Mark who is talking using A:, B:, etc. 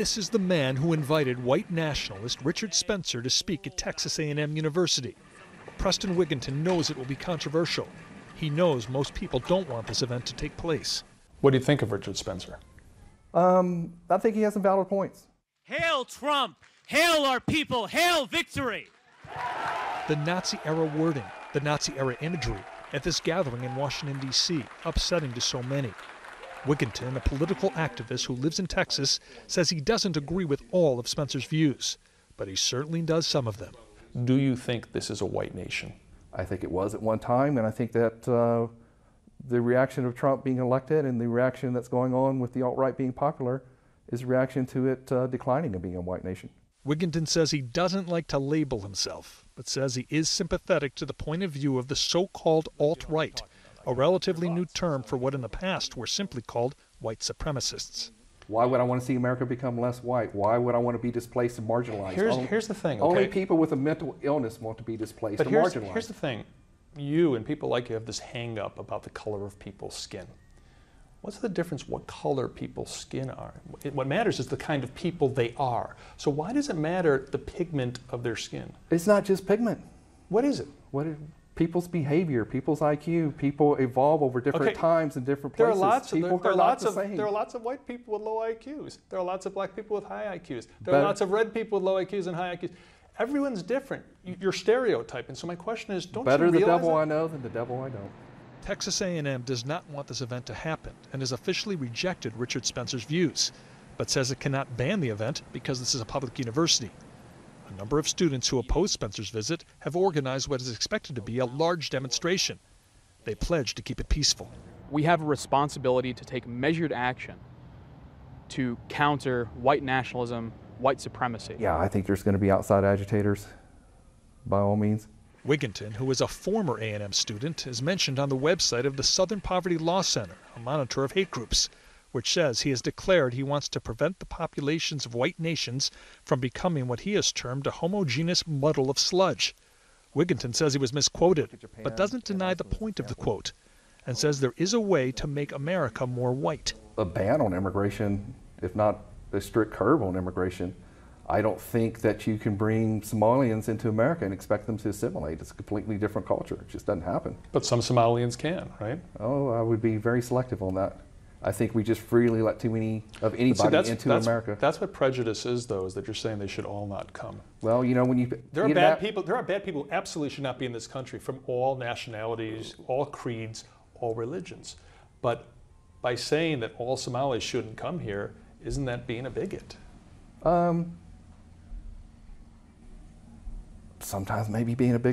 A: This is the man who invited white nationalist Richard Spencer to speak at Texas A&M University. Preston Wigginton knows it will be controversial. He knows most people don't want this event to take place.
B: What do you think of Richard Spencer?
C: I think he has some valid points.
D: Hail Trump! Hail our people! Hail victory!
A: The Nazi-era wording, the Nazi-era imagery at this gathering in Washington, D.C., upsetting to so many. Wigginton, a political activist who lives in Texas, says he doesn't agree with all of Spencer's views, but he certainly does some of them.
B: Do you think this is a white nation?
C: I think it was at one time, and I think that the reaction of Trump being elected and the reaction that's going on with the alt-right being popular is a reaction to it declining and being a white nation.
A: Wigginton says he doesn't like to label himself, but says he is sympathetic to the point of view of the so-called alt-right, a relatively new term for what in the past were simply called white supremacists.
C: Why would I want to see America become less white? Why would I want to be displaced and marginalized?
B: Here's the thing. Okay?
C: Only people with a mental illness want to be displaced and marginalized.
B: Here's the thing. You and people like you have this hang-up about the color of people's skin. What's the difference what color people's skin are? What matters is the kind of people they are. So why does it matter the pigment of their skin?
C: It's not just pigment.
B: What is it?
C: People's behavior, people's IQ, people evolve over different times and different places.
B: There are lots of white people with low IQs. There are lots of black people with high IQs. There are lots of red people with low IQs and high IQs. Everyone's different. You're stereotyping. So my question is, don't you realize
C: better the devil I know than the devil I don't.
A: Texas A&M does not want this event to happen and has officially rejected Richard Spencer's views, but says it cannot ban the event because this is a public university. A number of students who oppose Spencer's visit have organized what is expected to be a large demonstration. They pledge to keep it peaceful.
E: We have a responsibility to take measured action to counter white nationalism, white supremacy.
C: Yeah, I think there's going to be outside agitators, by all means.
A: Wigginton, who is a former A&M student, is mentioned on the website of the Southern Poverty Law Center, a monitor of hate groups, which says he has declared he wants to prevent the populations of white nations from becoming what he has termed a homogeneous muddle of sludge. Wigginton says he was misquoted, but doesn't deny the point of the quote, and says there is a way to make America more white.
C: A ban on immigration, if not a strict curb on immigration, I don't think that you can bring Somalians into America and expect them to assimilate. It's a completely different culture. It just doesn't happen.
B: But some Somalians can, right?
C: Oh, I would be very selective on that. I think we just freely let too many of anybody into America.
B: That's what prejudice is, though, is that you're saying they should all not come.
C: Well, you know, when you
B: there are bad people who absolutely should not be in this country from all nationalities, all creeds, all religions. But by saying that all Somalis shouldn't come here, isn't that being a bigot?
C: Sometimes maybe being a bigot.